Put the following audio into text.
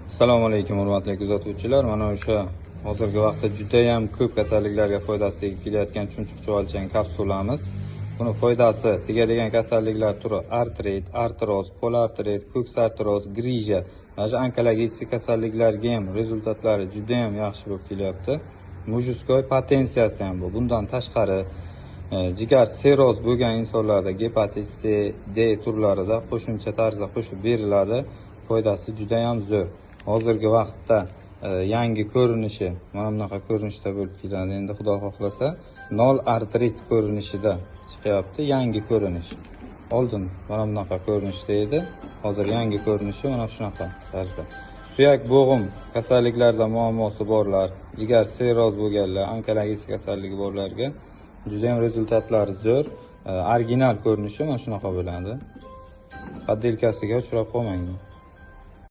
Assalomu alaykum hurmatli kuzatuvchilar. Mana o'sha hozirgi vaqtda juda ham ko'p kasalliklarga foydasi tegib kelayotgan chumchuq chuvalchang kapsulamiz. Buni foydasi tegadigan kasalliklar turi artrit, artroz, polartrit, ko'ks artroz, grija, mana shu onkologik kasalliklarga ham rezultatlari juda ham yaxshi bo'lib kelyapti. Mujuskoy potensiyasi ham bu. Bundan tashqari jigar seroz bo'lgan insonlarda gepatit C, D turlarida qo'shimcha tarzda qo'shib beriladi. Foydasi juda ham zo'r. Hozirgi vaqtda yangi ko'rinishi mana bunaqa ko'rinishda bo'lib keladi. Endi Xudo xohlasa nol artrit ko'rinishida chiqyapti, yangi ko'rinish. Oldin mana bunaqa ko'rinishda edi. Hozir yangi ko'rinishi mana shunaqa tarzda. Suyak bo'g'im kasalliklarda muammosi borlar, jigar seroz bo'lganlar, onkologik kasalligi borlarga juda ham rezultatlari zo'r. Original ko'rinishi mana shunaqa bo'ladi. Poddelkasiga uchrab qolmang.